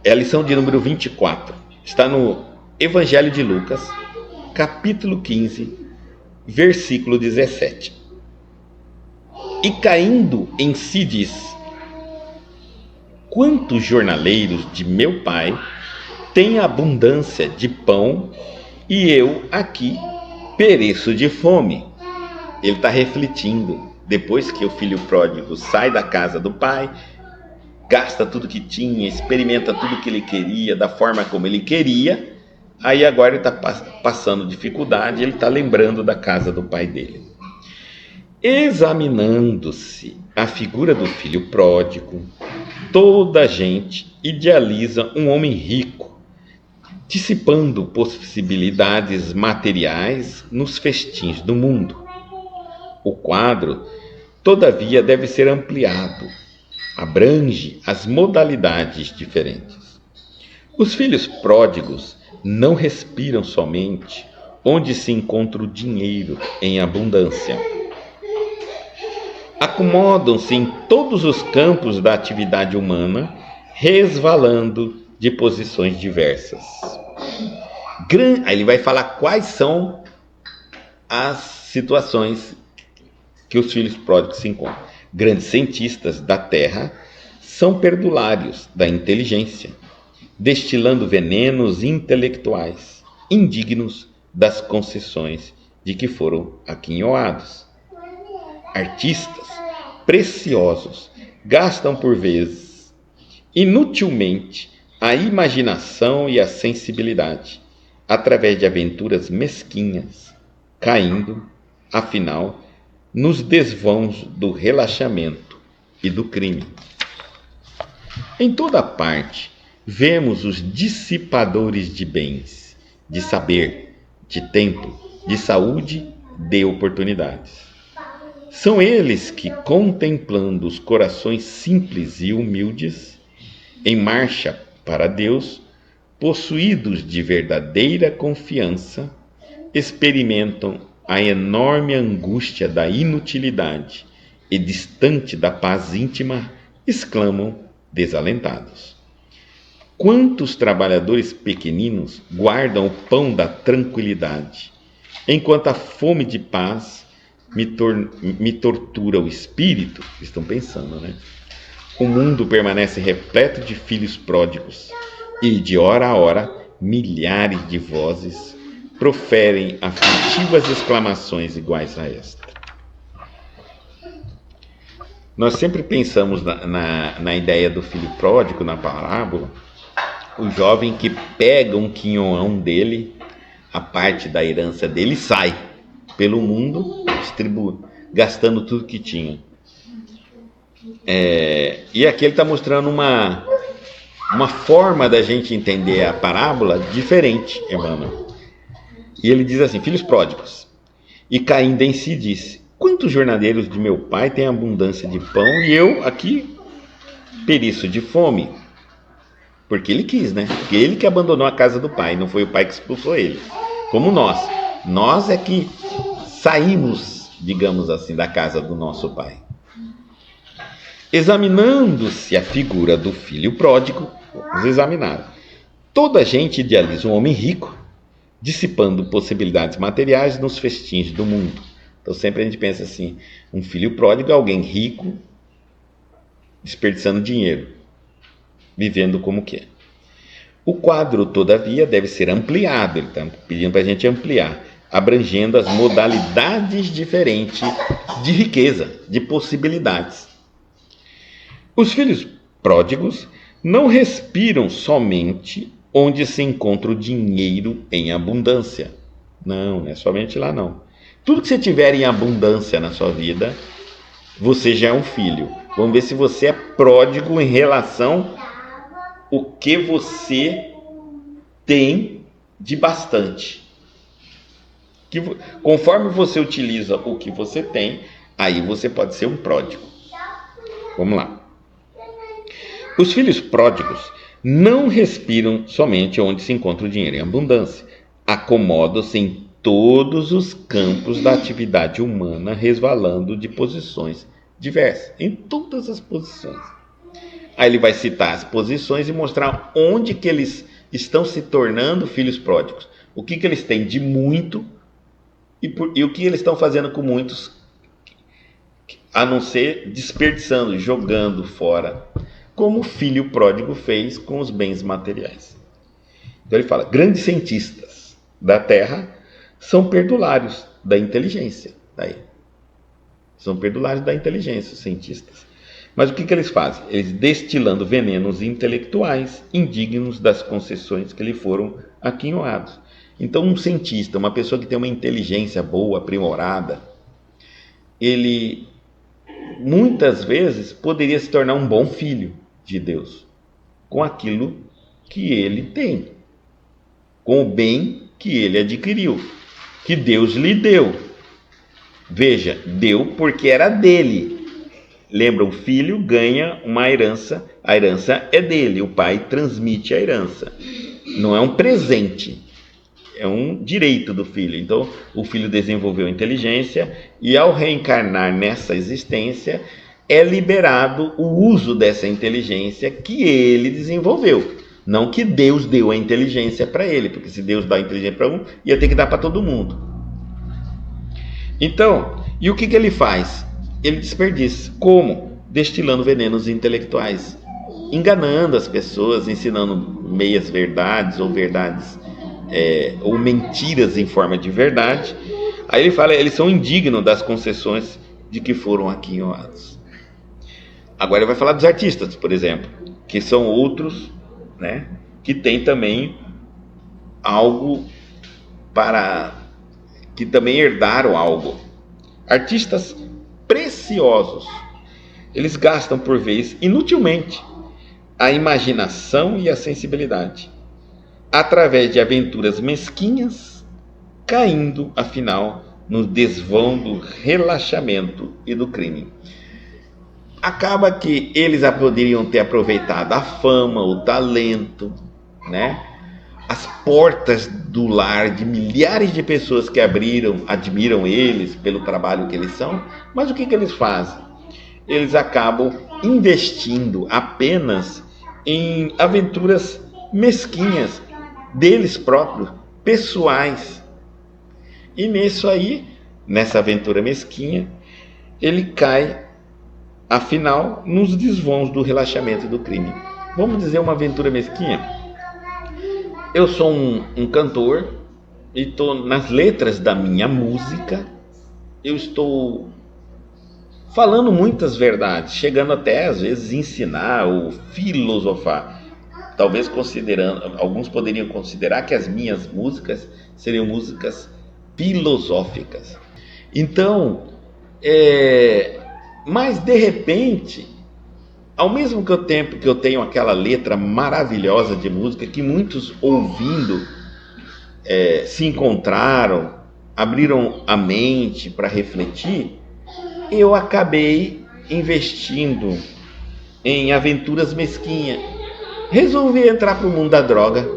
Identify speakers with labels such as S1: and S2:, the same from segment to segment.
S1: É a lição de número 24. Está no Evangelho de Lucas, capítulo 15, versículo 17. E caindo em si diz: quantos jornaleiros de meu pai têm abundância de pão e eu aqui pereço de fome. Ele está refletindo, depois que o filho pródigo sai da casa do pai, gasta tudo que tinha, experimenta tudo que ele queria, da forma como ele queria, aí agora ele está passando dificuldade, ele está lembrando da casa do pai dele. Examinando-se a figura do filho pródigo, toda a gente idealiza um homem rico, dissipando possibilidades materiais nos festins do mundo. O quadro, todavia, deve ser ampliado, abrange as modalidades diferentes. Os filhos pródigos não respiram somente onde se encontra o dinheiro em abundância. Acomodam-se em todos os campos da atividade humana, resvalando de posições diversas. Aí ele vai falar quais são as situações que os filhos pródigos se encontram. Grandes cientistas da terra são perdulários da inteligência, destilando venenos intelectuais, indignos das concessões de que foram aquinhoados. Artistas preciosos gastam por vezes inutilmente a imaginação e a sensibilidade, através de aventuras mesquinhas, caindo, afinal, nos desvãos do relaxamento e do crime. Em toda parte, vemos os dissipadores de bens, de saber, de tempo, de saúde, de oportunidades. São eles que, contemplando os corações simples e humildes, em marcha para Deus, possuídos de verdadeira confiança, experimentam a enorme angústia da inutilidade e, distante da paz íntima, exclamam desalentados: quantos trabalhadores pequeninos guardam o pão da tranquilidade, enquanto a fome de paz me tortura o espírito? Estão pensando, né? O mundo permanece repleto de filhos pródigos e, de hora a hora, milhares de vozes proferem aflitivas exclamações iguais a esta. Nós sempre pensamos na ideia do filho pródigo, na parábola, o jovem que pega um quinhoão dele, a parte da herança dele, e sai pelo mundo, gastando tudo que tinha. E aqui ele está mostrando uma forma da gente entender a parábola diferente, Emmanuel. E ele diz assim: filhos pródigos, e caindo em si disse: quantos jornaleiros de meu pai têm abundância de pão e eu aqui pereço de fome? Porque ele quis, né? Porque ele que abandonou a casa do pai, não foi o pai que expulsou ele. Como nós é que saímos, digamos assim, da casa do nosso pai. Examinando-se a figura do filho pródigo, vamos examinar. Toda a gente idealiza um homem rico, dissipando possibilidades materiais nos festins do mundo. Então sempre a gente pensa assim: um filho pródigo é alguém rico, desperdiçando dinheiro, vivendo como quer. O quadro, todavia, deve ser ampliado. Ele está pedindo para a gente ampliar, abrangendo as modalidades diferentes de riqueza, de possibilidades. Os filhos pródigos não respiram somente onde se encontra o dinheiro em abundância. Não é somente lá, não. Tudo que você tiver em abundância na sua vida, você já é um filho. Vamos ver se você é pródigo em relação ao que você tem de bastante. Conforme você utiliza o que você tem, aí você pode ser um pródigo. Vamos lá. Os filhos pródigos não respiram somente onde se encontra o dinheiro em abundância. Acomodam-se em todos os campos da atividade humana, resvalando de posições diversas, em todas as posições. Aí ele vai citar as posições e mostrar onde que eles estão se tornando filhos pródigos. O que eles têm de muito e o que eles estão fazendo com muitos, a não ser desperdiçando, jogando fora, como o filho pródigo fez com os bens materiais. Então ele fala, grandes cientistas da Terra são perdulários da inteligência. Daí. São perdulários da inteligência, os cientistas. Mas o que eles fazem? Eles destilando venenos intelectuais, indignos das concessões que lhe foram aquinhoados. Então um cientista, uma pessoa que tem uma inteligência boa, aprimorada, ele muitas vezes poderia se tornar um bom filho de Deus, com aquilo que ele tem, com o bem que ele adquiriu, que Deus lhe deu. Veja, deu porque era dele. Lembra, o filho ganha uma herança, a herança é dele, o pai transmite a herança. Não é um presente, é um direito do filho. Então, o filho desenvolveu inteligência e ao reencarnar nessa existência, é liberado o uso dessa inteligência que ele desenvolveu. Não que Deus deu a inteligência para ele, porque se Deus dá a inteligência para um, ia ter que dar para todo mundo. Então, e o que ele faz? Ele desperdiça. Como? Destilando venenos intelectuais, enganando as pessoas, ensinando meias verdades ou verdades ou mentiras em forma de verdade. Aí ele fala, eles são indignos das concessões de que foram aquinhoados. Agora ele vai falar dos artistas, por exemplo, que são outros, né, que tem também algo que também herdaram algo. Artistas preciosos, eles gastam por vez inutilmente a imaginação e a sensibilidade, através de aventuras mesquinhas, caindo, afinal, no desvão do relaxamento e do crime. Acaba que eles poderiam ter aproveitado a fama, o talento, né? As portas do lar de milhares de pessoas que admiram eles pelo trabalho que eles são, mas o que eles fazem? Eles acabam investindo apenas em aventuras mesquinhas deles próprios, pessoais. E nisso aí, nessa aventura mesquinha, ele cai, afinal, nos desvãos do relaxamento e do crime. Vamos dizer uma aventura mesquinha? Eu sou um cantor e estou nas letras da minha música, eu estou falando muitas verdades, chegando até às vezes ensinar ou filosofar. Talvez alguns poderiam considerar que as minhas músicas seriam músicas filosóficas. Então, mas de repente, ao mesmo tempo que eu tenho aquela letra maravilhosa de música que muitos ouvindo se encontraram, abriram a mente para refletir, eu acabei investindo em aventuras mesquinhas. Resolvi entrar para o mundo da droga.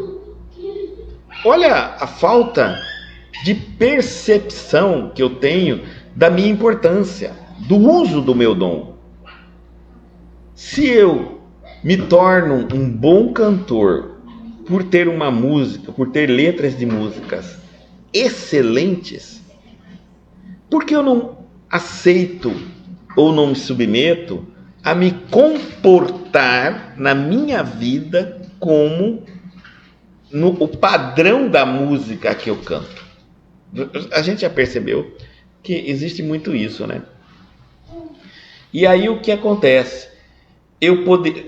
S1: Olha a falta de percepção que eu tenho da minha importância, do uso do meu dom. Se eu me torno um bom cantor por ter uma música, por ter letras de músicas excelentes, por que eu não aceito ou não me submeto a me comportar na minha vida como o padrão da música que eu canto? A gente já percebeu que existe muito isso, né? E aí o que acontece?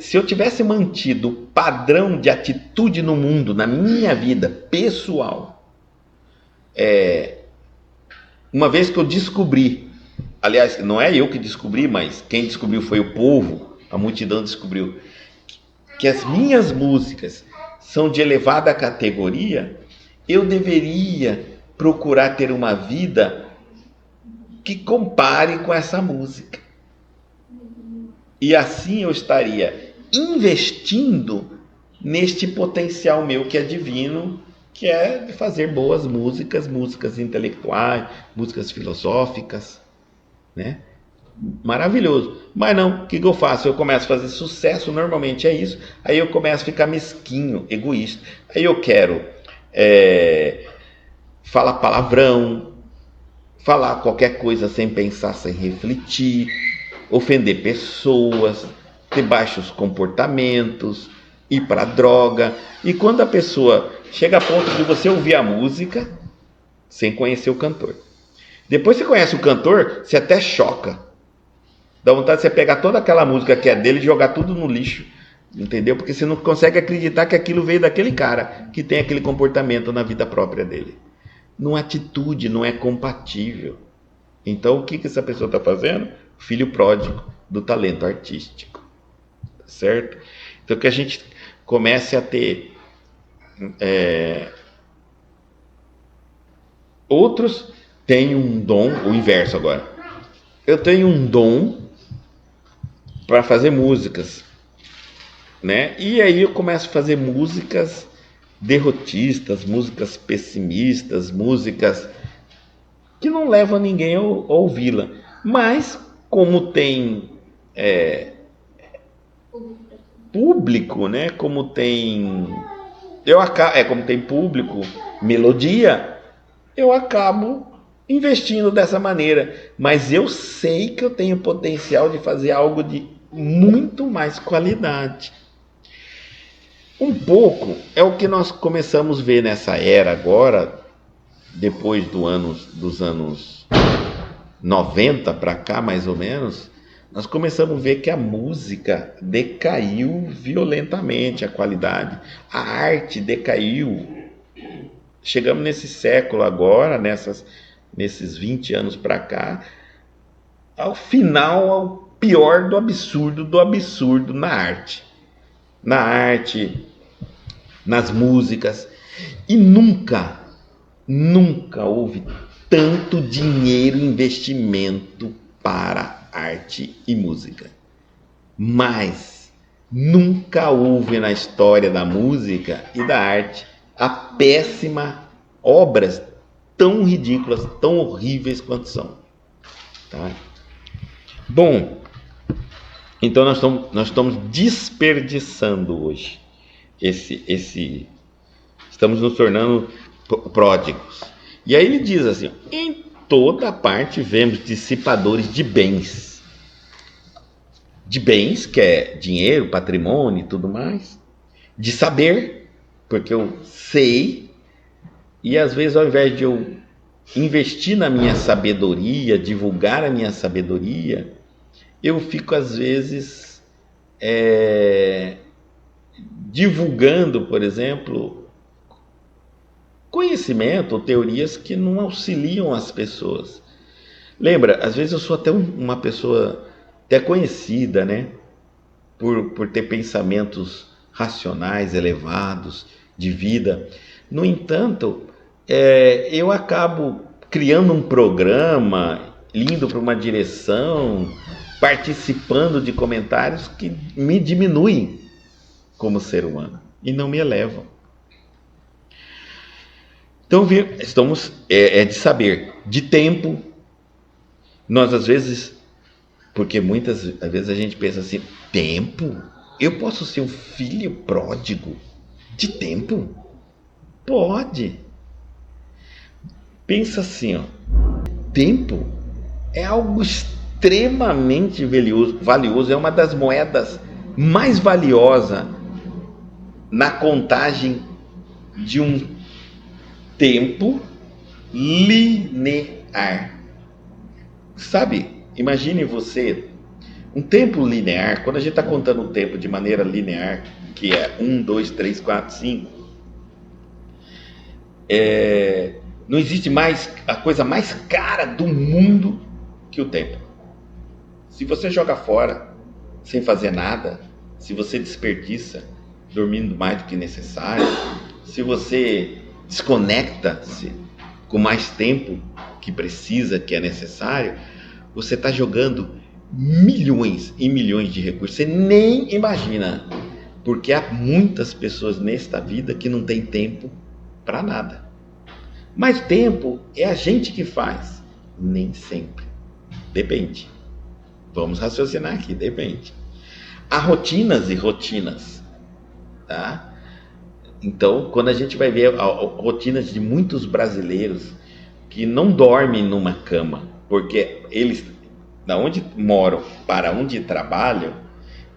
S1: Se eu tivesse mantido o padrão de atitude no mundo, na minha vida pessoal, uma vez que eu descobri, aliás, não é eu que descobri, mas quem descobriu foi o povo, a multidão descobriu, que as minhas músicas são de elevada categoria, eu deveria procurar ter uma vida que compare com essa música. E assim eu estaria investindo neste potencial meu que é divino, que é de fazer boas músicas, músicas intelectuais, músicas filosóficas, né? Maravilhoso. Mas não, o que eu faço? Eu começo a fazer sucesso, normalmente é isso. Aí eu começo a ficar mesquinho, egoísta. Aí eu quero falar palavrão, falar qualquer coisa sem pensar, sem refletir, ofender pessoas, ter baixos comportamentos, ir para droga. E quando a pessoa chega a ponto de você ouvir a música sem conhecer o cantor. Depois você conhece o cantor, você até choca. Dá vontade de você pegar toda aquela música que é dele e jogar tudo no lixo. Entendeu? Porque você não consegue acreditar que aquilo veio daquele cara que tem aquele comportamento na vida própria dele. Não atitude, não é compatível. Então o que essa pessoa está fazendo? Filho pródigo do talento artístico. Certo? Então que a gente comece a ter outros têm um dom, o inverso agora. Eu tenho um dom para fazer músicas, né? E aí eu começo a fazer músicas derrotistas, músicas pessimistas, músicas que não levam ninguém a ouvi-la. Mas como tem público, né? Como tem como tem público, melodia, eu acabo investindo dessa maneira. Mas eu sei que eu tenho potencial de fazer algo de muito mais qualidade. Um pouco é o que nós começamos a ver nessa era agora, depois dos anos 90 para cá, mais ou menos, nós começamos a ver que a música decaiu violentamente, a qualidade. A arte decaiu. Chegamos nesse século agora, nesses 20 anos para cá, ao final, ao pior do absurdo na arte. Na arte, nas músicas. E nunca houve tanto dinheiro e investimento para arte e música. Mas nunca houve na história da música e da arte a péssima obras tão ridículas, tão horríveis quanto são. Tá? Bom, então nós estamos desperdiçando hoje estamos nos tornando pródigos. E aí ele diz assim: em toda parte vemos dissipadores de bens, que é dinheiro, patrimônio e tudo mais, de saber, porque eu sei, e às vezes ao invés de eu investir na minha sabedoria, divulgar a minha sabedoria, eu fico às vezes divulgando, por exemplo, conhecimento ou teorias que não auxiliam as pessoas. Lembra, às vezes eu sou até uma pessoa até conhecida, né? Por ter pensamentos racionais, elevados, de vida. No entanto, eu acabo criando um programa, indo para uma direção, participando de comentários que me diminuem como ser humano e não me elevam. Então, estamos de saber, de tempo. Nós às vezes, porque muitas vezes a gente pensa assim: tempo? Eu posso ser um filho pródigo de tempo? Pode. Pensa assim, ó, tempo é algo extremamente valioso, é uma das moedas mais valiosas na contagem de um tempo linear. Sabe, imagine você, um tempo linear, quando a gente está contando o tempo de maneira linear, que é 1, 2, 3, 4, 5, não existe mais a coisa mais cara do mundo que o tempo. Se você joga fora sem fazer nada, se você desperdiça dormindo mais do que necessário, se você desconecta-se com mais tempo que precisa, que é necessário, você está jogando milhões e milhões de recursos. Você nem imagina, porque há muitas pessoas nesta vida que não tem tempo para nada. Mas tempo é a gente que faz, nem sempre. Depende. Vamos raciocinar aqui, depende. Há rotinas e rotinas, tá? Então, quando a gente vai ver rotinas de muitos brasileiros que não dormem numa cama, porque eles, da onde moram para onde trabalham,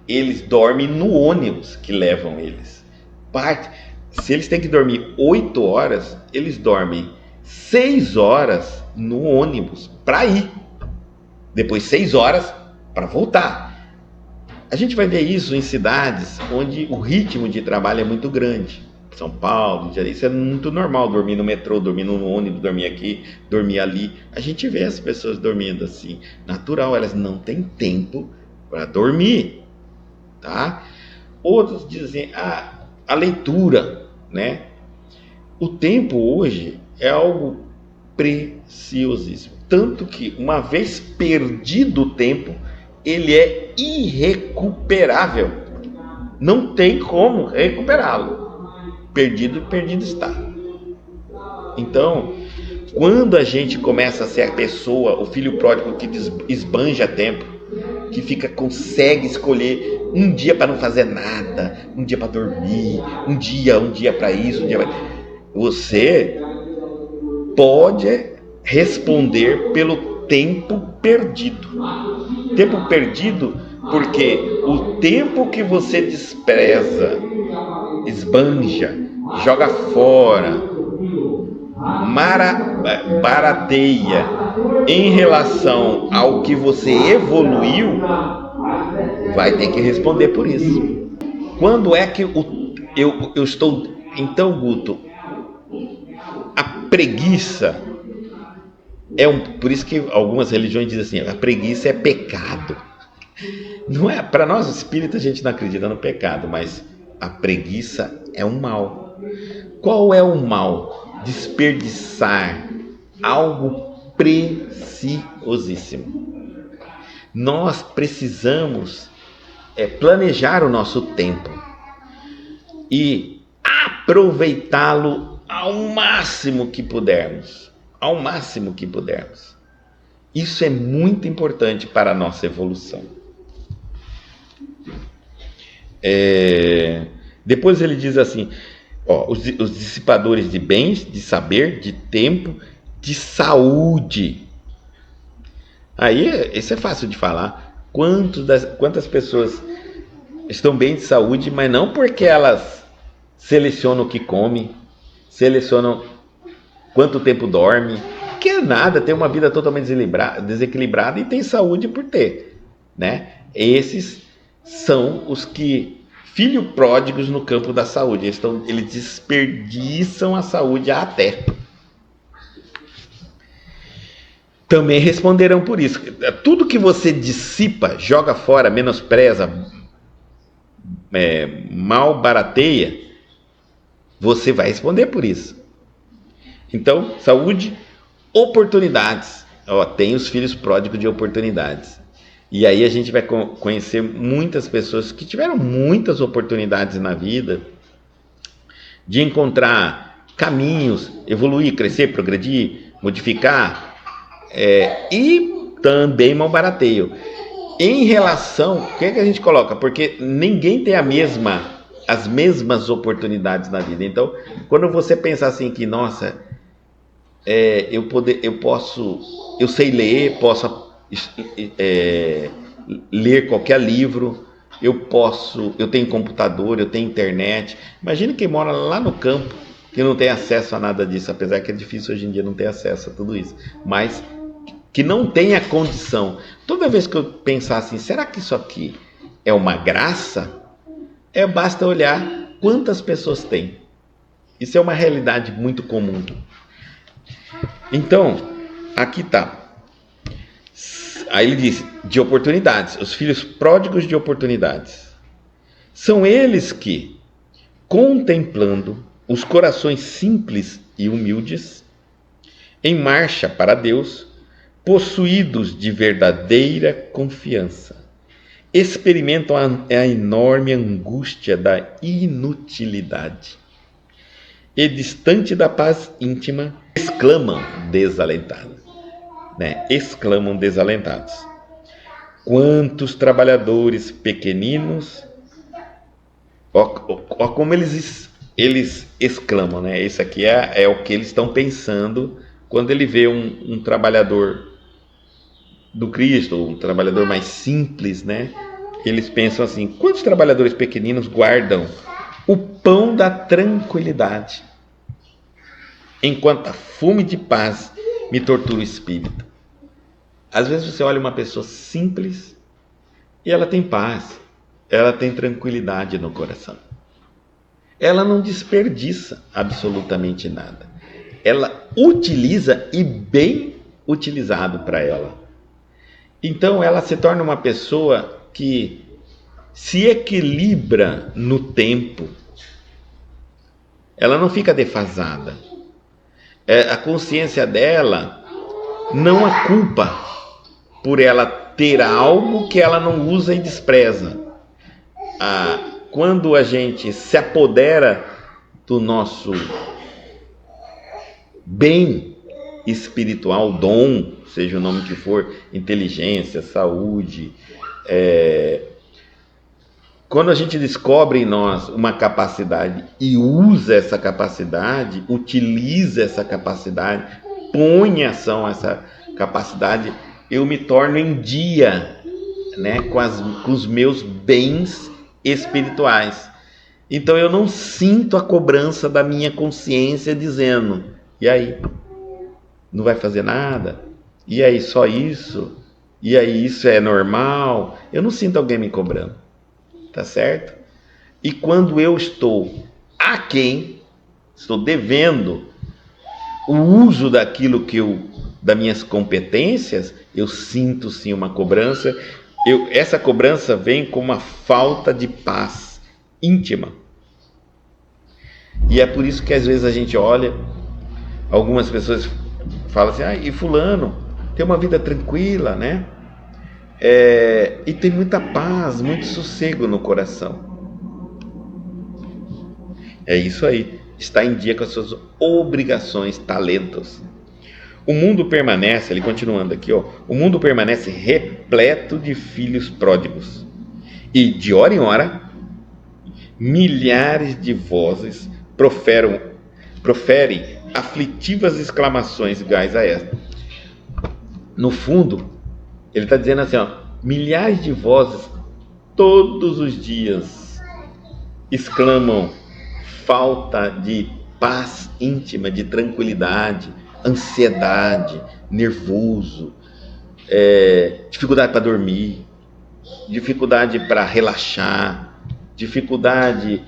S1: eles dormem no ônibus que levam eles. Se eles têm que dormir 8 horas, eles dormem 6 horas no ônibus para ir. Depois 6 horas para voltar. A gente vai ver isso em cidades onde o ritmo de trabalho é muito grande. São Paulo, isso é muito normal, dormir no metrô, dormir no ônibus, dormir aqui, dormir ali. A gente vê as pessoas dormindo assim, natural, elas não têm tempo para dormir, tá? Outros dizem, a leitura, né? O tempo hoje é algo preciosíssimo, tanto que uma vez perdido o tempo, ele é irrecuperável, não tem como recuperá-lo. Perdido está. Então, quando a gente começa a ser a pessoa, o filho pródigo que esbanja tempo, que consegue escolher um dia para não fazer nada, um dia para dormir, um dia para isso, você pode responder pelo tempo perdido. Tempo perdido porque o tempo que você despreza, esbanja, joga fora, barateia em relação ao que você evoluiu, vai ter que responder por isso. Quando é que eu estou... Então, Guto, a preguiça por isso que algumas religiões dizem assim, a preguiça é pecado. Não é, para nós espíritas a gente não acredita no pecado, mas a preguiça é um mal. Qual é o mal? Desperdiçar algo preciosíssimo. Nós precisamos planejar o nosso tempo e aproveitá-lo ao máximo que pudermos. Ao máximo que pudermos. Isso é muito importante para a nossa evolução. Depois ele diz assim, os dissipadores de bens, de saber, de tempo, de saúde. Aí, isso é fácil de falar. Quantas pessoas estão bem de saúde, mas não porque elas selecionam o que comem, selecionam quanto tempo dorme, que é nada, tem uma vida totalmente desequilibrada e tem saúde por ter, né? Esses são os filhos pródigos no campo da saúde. Eles desperdiçam a saúde até. Também responderão por isso. Tudo que você dissipa, joga fora, menospreza, mal barateia, você vai responder por isso. Então, saúde, oportunidades. Tem os filhos pródigos de oportunidades. E aí a gente vai conhecer muitas pessoas que tiveram muitas oportunidades na vida de encontrar caminhos, evoluir, crescer, progredir, modificar, e também mal barateio. Em relação, o que a gente coloca? Porque ninguém tem as mesmas oportunidades na vida. Então, quando você pensar assim que, nossa, eu sei ler, posso ler qualquer livro, eu tenho computador, eu tenho internet. Imagina quem mora lá no campo, que não tem acesso a nada disso, apesar que é difícil hoje em dia não ter acesso a tudo isso, mas que não tem a condição. Toda vez que eu pensar assim, será que isso aqui é uma graça? Basta olhar quantas pessoas têm. Isso é uma realidade muito comum. Então, aqui está. Aí ele diz, de oportunidades, os filhos pródigos de oportunidades. São eles que, contemplando os corações simples e humildes, em marcha para Deus, possuídos de verdadeira confiança, experimentam a enorme angústia da inutilidade e, distante da paz íntima, exclamam desalentados. Quantos trabalhadores pequeninos, ó como eles exclamam, né? Esse aqui é o que eles estão pensando quando ele vê um trabalhador do Cristo, um trabalhador mais simples, né? Eles pensam assim: quantos trabalhadores pequeninos guardam o pão da tranquilidade, enquanto a fome de paz me tortura o espírito. Às vezes você olha uma pessoa simples e ela tem paz, ela tem tranquilidade no coração. Ela não desperdiça absolutamente nada. Ela utiliza, e bem utilizado para ela. Então ela se torna uma pessoa que se equilibra no tempo. Ela não fica defasada. A consciência dela não a culpa por ela ter algo que ela não usa e despreza. Quando a gente se apodera do nosso bem espiritual, dom, seja o nome que for, inteligência, saúde, quando a gente descobre em nós uma capacidade e usa essa capacidade, utiliza essa capacidade, põe em ação essa capacidade, eu me torno em dia, né, com os meus bens espirituais. Então eu não sinto a cobrança da minha consciência dizendo: e aí? Não vai fazer nada? E aí, só isso? E aí, isso é normal? Eu não sinto alguém me cobrando. Tá certo? E quando eu estou aquém, estou devendo o uso daquilo das minhas competências, eu sinto sim uma cobrança. Essa cobrança vem com uma falta de paz íntima. E é por isso que às vezes a gente olha, algumas pessoas falam assim: e fulano tem uma vida tranquila, né? E tem muita paz, muito sossego no coração. É isso aí, está em dia com as suas obrigações, talentos. O mundo permanece, ele continuando aqui, o mundo permanece repleto de filhos pródigos, e de hora em hora milhares de vozes proferem aflitivas exclamações iguais a esta. No fundo, ele está dizendo assim, milhares de vozes todos os dias exclamam falta de paz íntima, de tranquilidade, ansiedade, nervoso, dificuldade para dormir, dificuldade para relaxar, dificuldade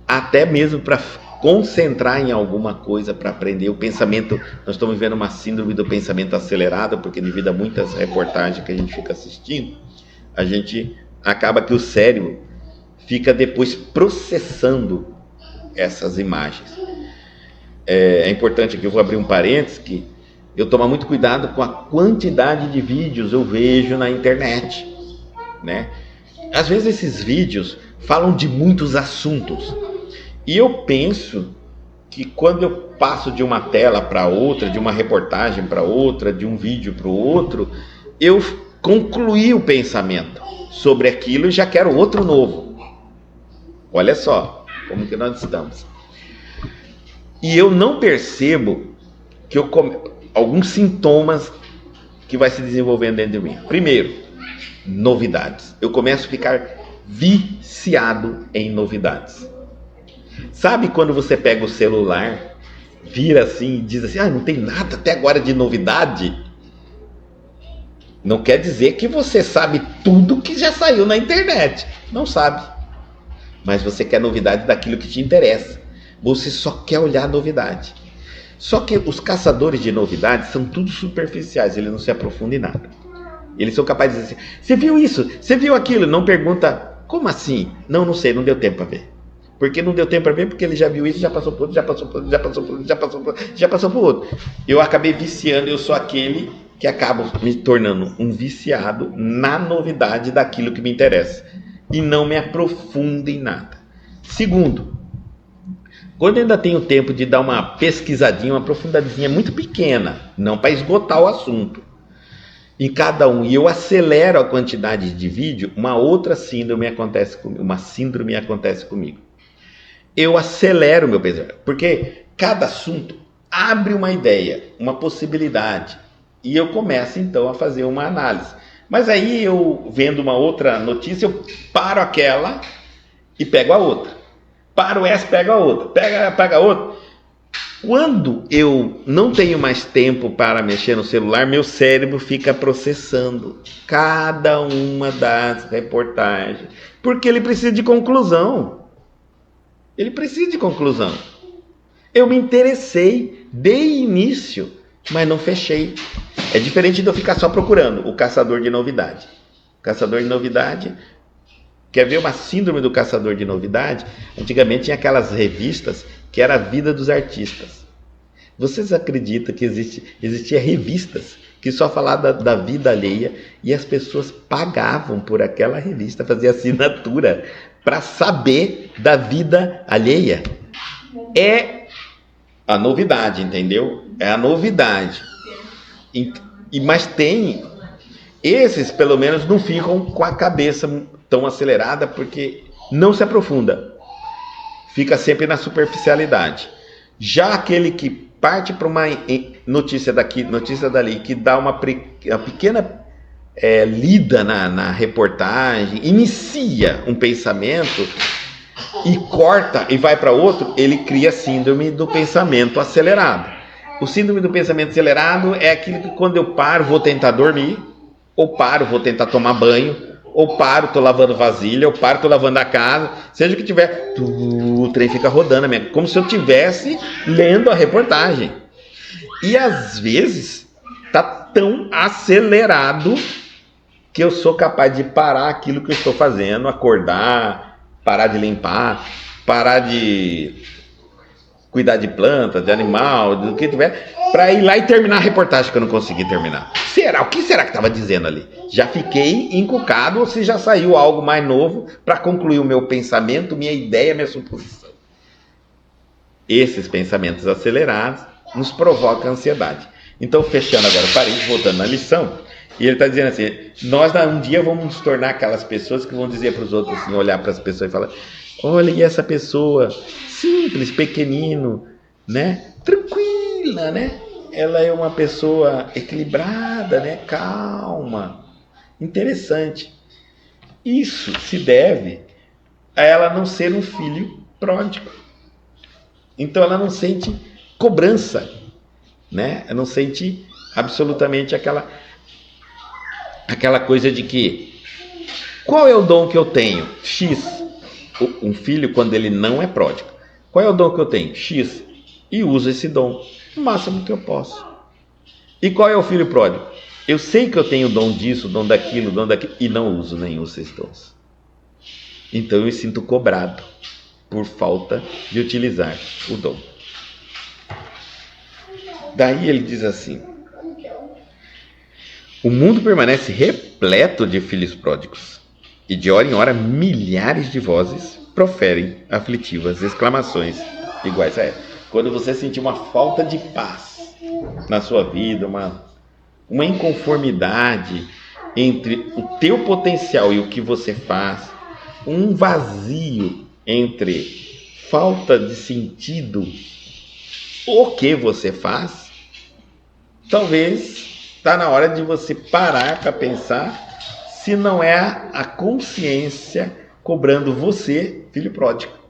S1: até mesmo para concentrar em alguma coisa, para aprender. O pensamento, nós estamos vivendo uma síndrome do pensamento acelerado, porque devido a muitas reportagens que a gente fica assistindo, a gente acaba que o cérebro fica depois processando essas imagens. É importante aqui, eu vou abrir um parênteses, que eu tomo muito cuidado com a quantidade de vídeos eu vejo na internet, né? Às vezes esses vídeos falam de muitos assuntos, e eu penso que quando eu passo de uma tela para outra, de uma reportagem para outra, de um vídeo para o outro, eu concluí o pensamento sobre aquilo e já quero outro novo. Olha só como que nós estamos. E eu não percebo que alguns sintomas que vai se desenvolvendo dentro de mim. Primeiro, novidades. Eu começo a ficar viciado em novidades. Sabe quando você pega o celular, vira assim e diz assim: não tem nada até agora de novidade? Não quer dizer que você sabe tudo que já saiu na internet. Não sabe. Mas você quer novidade daquilo que te interessa. Você só quer olhar a novidade. Só que os caçadores de novidades são tudo superficiais, eles não se aprofundam em nada. Eles são capazes de dizer assim: você viu isso? Você viu aquilo? Não pergunta: como assim? Não sei, não deu tempo para ver. Porque não deu tempo para ver, porque ele já viu isso, já passou por outro, já passou por outro, já passou por outro, já passou por outro. Eu acabei viciando, eu sou aquele que acaba me tornando um viciado na novidade daquilo que me interessa. E não me aprofundo em nada. Segundo, quando eu ainda tenho tempo de dar uma pesquisadinha, uma aprofundadinha muito pequena, não para esgotar o assunto, em cada um, e eu acelero a quantidade de vídeo, uma outra síndrome acontece comigo, uma síndrome acontece comigo. Eu acelero o meu pensamento, porque cada assunto abre uma ideia, uma possibilidade, e eu começo então a fazer uma análise. Mas aí eu vendo uma outra notícia, eu paro aquela e pego a outra. Paro essa, pego a outra. Pega a outra. Quando eu não tenho mais tempo para mexer no celular, meu cérebro fica processando cada uma das reportagens. Porque ele precisa de conclusão. Ele precisa de conclusão. Eu me interessei de início, mas não fechei. É diferente de eu ficar só procurando o caçador de novidade. Caçador de novidade. Quer ver uma síndrome do caçador de novidade? Antigamente tinha aquelas revistas que era a vida dos artistas. Vocês acreditam que existia revistas que só falavam da vida alheia e as pessoas pagavam por aquela revista, faziam assinatura para saber da vida alheia? É a novidade, entendeu? É a novidade. Mas tem esses, pelo menos, não ficam com a cabeça tão acelerada porque não se aprofunda. Fica sempre na superficialidade. Já aquele que parte para uma notícia daqui, notícia dali, que dá uma pequena lida na reportagem, inicia um pensamento e corta e vai para outro, ele cria a síndrome do pensamento acelerado. O síndrome do pensamento acelerado é aquilo que quando eu paro, vou tentar dormir, ou paro, vou tentar tomar banho, ou paro, tô lavando vasilha, ou paro, tô lavando a casa, seja o que tiver, o trem fica rodando, como se eu estivesse lendo a reportagem. E às vezes tá tão acelerado que eu sou capaz de parar aquilo que eu estou fazendo, acordar, parar de limpar, parar de cuidar de planta, de animal, do que tiver, para ir lá e terminar a reportagem que eu não consegui terminar. O que será que estava dizendo ali? Já fiquei encucado ou se já saiu algo mais novo para concluir o meu pensamento, minha ideia, minha suposição? Esses pensamentos acelerados nos provocam ansiedade. Então, fechando agora o parênteses, voltando na lição, e ele está dizendo assim, nós um dia vamos nos tornar aquelas pessoas que vão dizer para os outros, assim, olhar para as pessoas e falar, olha, e essa pessoa simples, pequenino, né? Tranquila, né? Ela é uma pessoa equilibrada, né? Calma, interessante. Isso se deve a ela não ser um filho pródigo. Então ela não sente cobrança, né? Ela não sente absolutamente aquela coisa de que qual é o dom que eu tenho? X. Um filho, quando ele não é pródigo, qual é o dom que eu tenho? X. E uso esse dom o máximo que eu posso. E qual é o filho pródigo? Eu sei que eu tenho dom disso, dom daquilo, e não uso nenhum desses dons. Então eu me sinto cobrado por falta de utilizar o dom. Daí ele diz assim, o mundo permanece repleto de filhos pródigos, e de hora em hora milhares de vozes proferem aflitivas exclamações iguais a essa. Quando você sentir uma falta de paz na sua vida, uma inconformidade entre o teu potencial e o que você faz, um vazio entre falta de sentido o que você faz, talvez está na hora de você parar para pensar se não é a consciência cobrando você, filho pródigo.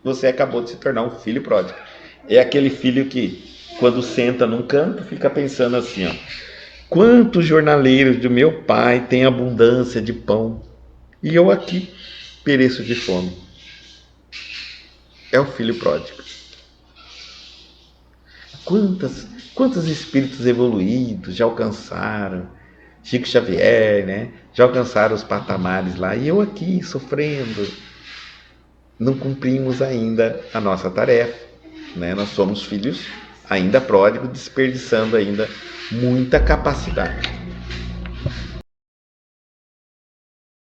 S1: Você acabou de se tornar um filho pródigo. É aquele filho que, quando senta num canto, fica pensando assim, ó, quantos jornaleiros do meu pai têm abundância de pão e eu aqui pereço de fome. É o filho pródigo. Quantos espíritos evoluídos já alcançaram, Chico Xavier, né? Já alcançaram os patamares lá, e eu aqui sofrendo. Não cumprimos ainda a nossa tarefa, né? Nós somos filhos ainda pródigos, desperdiçando ainda muita capacidade.